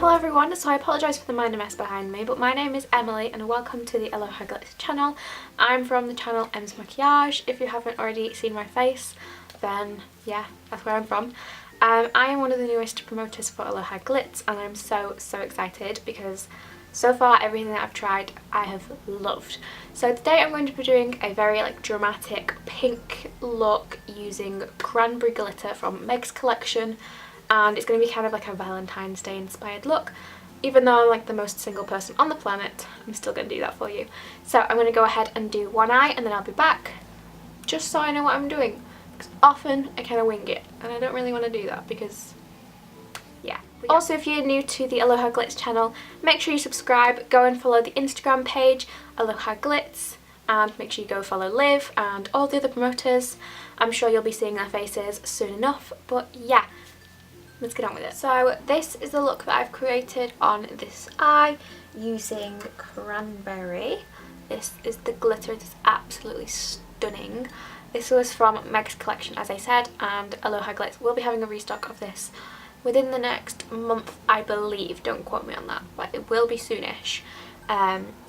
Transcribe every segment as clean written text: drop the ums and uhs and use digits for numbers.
Hello everyone, so I apologise for the minor mess behind me, but my name is Emily and welcome to the Al0haGlitz channel. I'm from the channel Al0haMaquillage. If you haven't already seen my face, then yeah, that's where I'm from. I am one of the newest promoters for Al0haGlitz and I'm so excited because so far everything that I've tried I have loved. So today I'm going to be doing a very dramatic pink look using Cranberry glitter from Meg's collection. And it's going to be kind of like a Valentine's Day inspired look. Even though I'm like the most single person on the planet, I'm still going to do that for you. So I'm going to go ahead and do one eye and then I'll be back just so I know what I'm doing. Because often I kind of wing it and I don't really want to do that because yeah. Also, if you're new to the Al0haGlitz channel, make sure you subscribe, go and follow the Instagram page Al0haGlitz, and make sure you go follow Liv and all the other promoters. I'm sure you'll be seeing their faces soon enough, but yeah. Let's get on with it. So this is the look that I've created on this eye using Cranberry. This is the glitter. It's absolutely stunning. This was from Meg's collection, as I said, and Al0haGlitz will be having a restock of this within the next month, I believe. Don't quote me on that, but it will be soonish.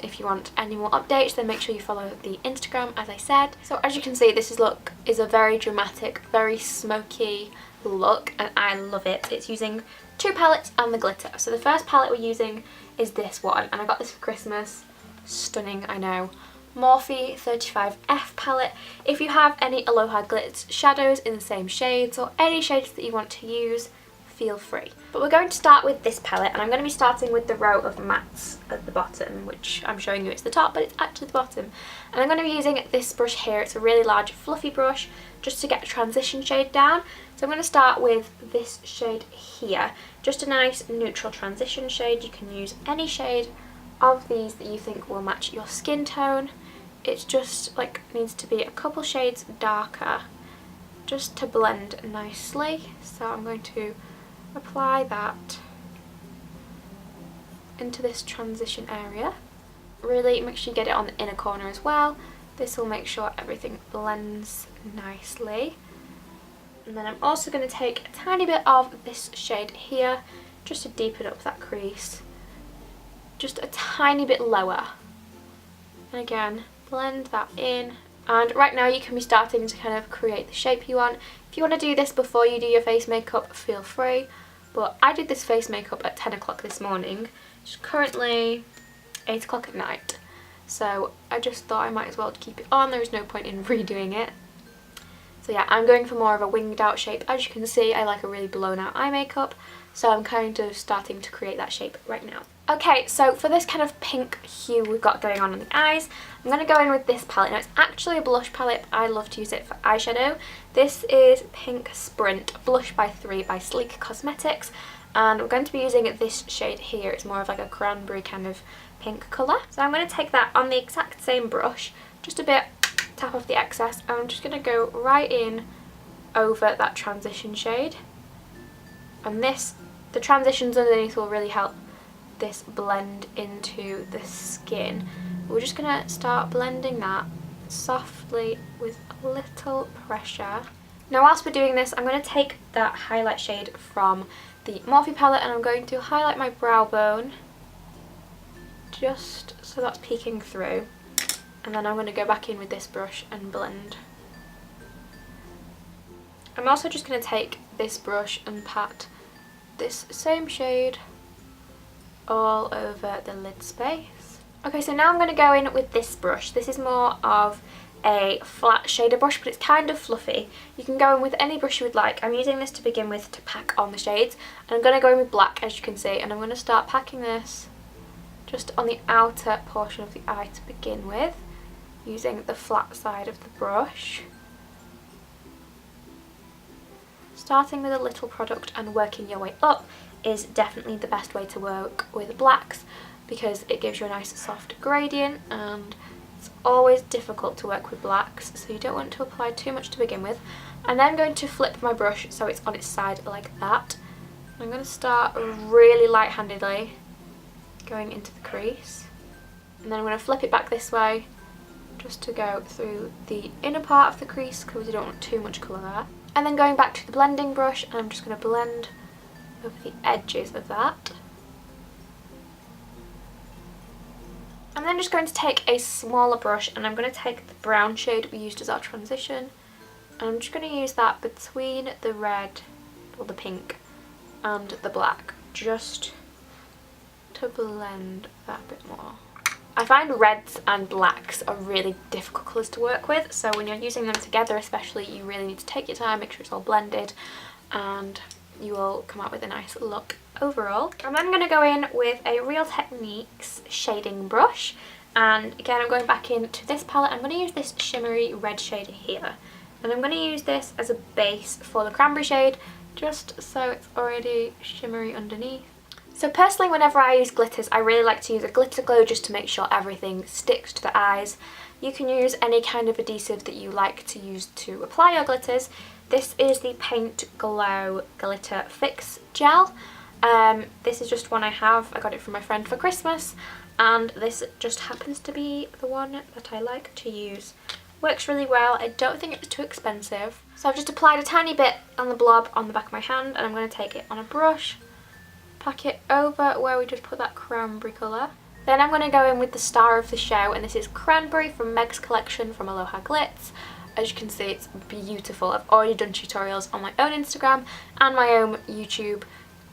If you want any more updates, then make sure you follow the Instagram, as I said. So as you can see, this look is a very dramatic, very smoky look, and I love it. It's using two palettes and the glitter. So the first palette we're using is this one, and I got this for Christmas. Stunning, I know. Morphe 35F palette. If you have any Al0haGlitz shadows in the same shades or any shades that you want to use, feel free. But we're going to start with this palette, and I'm going to be starting with the row of mattes at the bottom, which I'm showing you it's the top, but it's actually the bottom. And I'm going to be using this brush here. It's a really large fluffy brush just to get a transition shade down. So I'm going to start with this shade here, just a nice neutral transition shade. You can use any shade of these that you think will match your skin tone. It's just needs to be a couple shades darker just to blend nicely. So I'm going to apply that into this transition area. Really make sure you get it on the inner corner as well. This will make sure everything blends nicely. And then I'm also going to take a tiny bit of this shade here just to deepen up that crease. Just a tiny bit lower. And again, blend that in. And right now you can be starting to kind of create the shape you want. If you want to do this before you do your face makeup, feel free. But I did this face makeup at 10 o'clock this morning. It's currently 8 o'clock at night. So I just thought I might as well keep it on. There is no point in redoing it. So yeah, I'm going for more of a winged out shape. As you can see, I like a really blown out eye makeup. So I'm kind of starting to create that shape right now. Okay, so for this kind of pink hue we've got going on the eyes, I'm going to go in with this palette. Now it's actually a blush palette, but I love to use it for eyeshadow. This is Pink Sprint Blush by 3 by Sleek Cosmetics. And we're going to be using this shade here. It's more of like a cranberry kind of pink colour. So I'm going to take that on the exact same brush, just a bit, tap off the excess, and I'm just going to go right in over that transition shade. And the transitions underneath will really help this blend into the skin. We're just going to start blending that softly with a little pressure. Now whilst we're doing this, I'm going to take that highlight shade from the Morphe palette and I'm going to highlight my brow bone just so that's peeking through. And then I'm going to go back in with this brush and blend. I'm also just going to take this brush and pat this same shade all over the lid space. Okay, so now I'm going to go in with this brush. This is more of a flat shader brush, but it's kind of fluffy. You can go in with any brush you would like. I'm using this to begin with to pack on the shades. And I'm going to go in with black, as you can see, and I'm going to start packing this just on the outer portion of the eye to begin with, using the flat side of the brush. Starting with a little product and working your way up is definitely the best way to work with blacks because it gives you a nice soft gradient, and it's always difficult to work with blacks, so you don't want to apply too much to begin with. I'm then going to flip my brush so it's on its side like that. I'm going to start really light-handedly going into the crease, and then I'm going to flip it back this way just to go through the inner part of the crease because you don't want too much colour there. And then going back to the blending brush, and I'm just going to blend over the edges of that. I'm then just going to take a smaller brush and I'm going to take the brown shade we used as our transition, and I'm just going to use that between the red, or the pink, and the black, just to blend that a bit more. I find reds and blacks are really difficult colours to work with, so when you're using them together especially, you really need to take your time, make sure it's all blended, and you will come out with a nice look overall. I'm then going to go in with a Real Techniques shading brush, and again I'm going back into this palette. I'm going to use this shimmery red shade here, and I'm going to use this as a base for the Cranberry shade, just so it's already shimmery underneath. So personally, whenever I use glitters, I really like to use a glitter glue just to make sure everything sticks to the eyes. You can use any kind of adhesive that you like to use to apply your glitters. This is the Paint Glow Glitter Fix Gel. This is just one I have. I got it from my friend for Christmas, and this just happens to be the one that I like to use. Works really well. I don't think it's too expensive. So I've just applied a tiny bit on the blob on the back of my hand, and I'm going to take it on a brush, pack it over where we just put that cranberry colour. Then I'm going to go in with the star of the show, and this is Cranberry from Meg's collection from Al0haGlitz. As you can see, it's beautiful. I've already done tutorials on my own Instagram and my own YouTube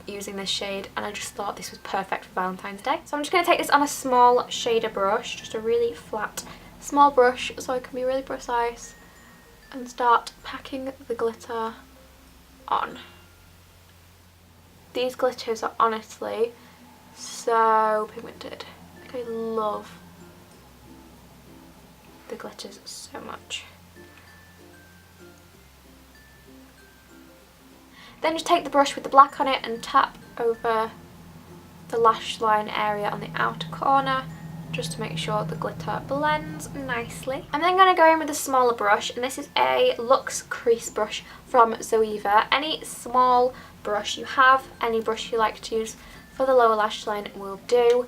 using this shade, and I just thought this was perfect for Valentine's Day. So I'm just going to take this on a small shader brush, just a really flat small brush so I can be really precise, and start packing the glitter on. These glitters are honestly so pigmented. Like, I love the glitters so much. Then just take the brush with the black on it and tap over the lash line area on the outer corner, just to make sure the glitter blends nicely. I'm then going to go in with a smaller brush, and this is a Luxe crease brush from Zoeva. Any small brush you have, any brush you like to use for the lower lash line will do.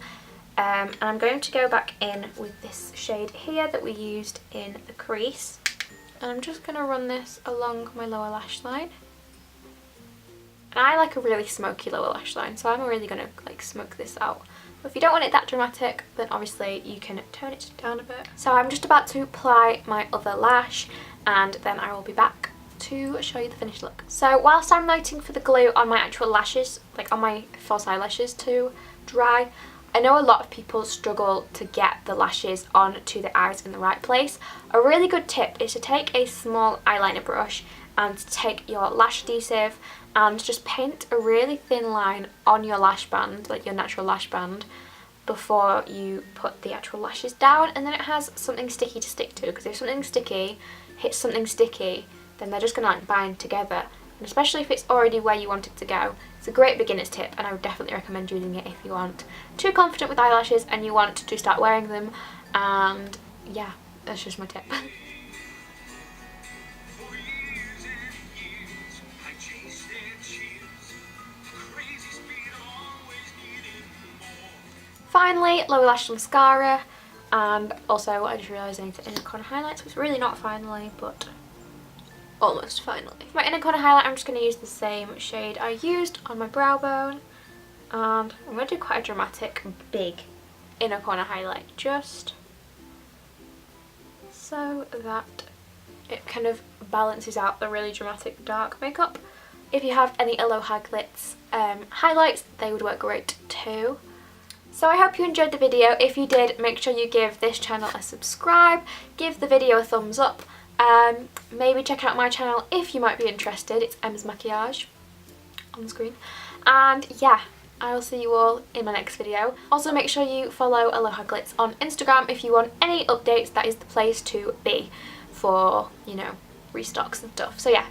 And I'm going to go back in with this shade here that we used in the crease, and I'm just going to run this along my lower lash line. And I like a really smoky lower lash line, so I'm really going to like smoke this out. But if you don't want it that dramatic, then obviously you can tone it down a bit. So I'm just about to apply my other lash, and then I will be back to show you the finished look. So whilst I'm waiting for the glue on my actual lashes, like on my false eyelashes to dry, I know a lot of people struggle to get the lashes onto the eyes in the right place. A really good tip is to take a small eyeliner brush and take your lash adhesive and just paint a really thin line on your lash band, like your natural lash band, before you put the actual lashes down, and then it has something sticky to stick to, because if something sticky hits something sticky, then they're just going to like bind together, and especially if it's already where you want it to go. It's a great beginner's tip, and I would definitely recommend using it if you aren't too confident with eyelashes and you want to start wearing them. And yeah, that's just my tip. Finally, lower lash mascara, and also I just realised I need the inner corner highlight, so it's really not finally, but almost finally. For my inner corner highlight, I'm just going to use the same shade I used on my brow bone, and I'm going to do quite a dramatic, big inner corner highlight, just so that it kind of balances out the really dramatic dark makeup. If you have any Al0haGlitz highlights, they would work great too. So I hope you enjoyed the video. If you did, make sure you give this channel a subscribe, give the video a thumbs up, maybe check out my channel if you might be interested. It's Em's Maquillage on the screen. And yeah, I will see you all in my next video. Also make sure you follow Al0haGlitz on Instagram if you want any updates. That is the place to be for, you know, restocks and stuff. So yeah,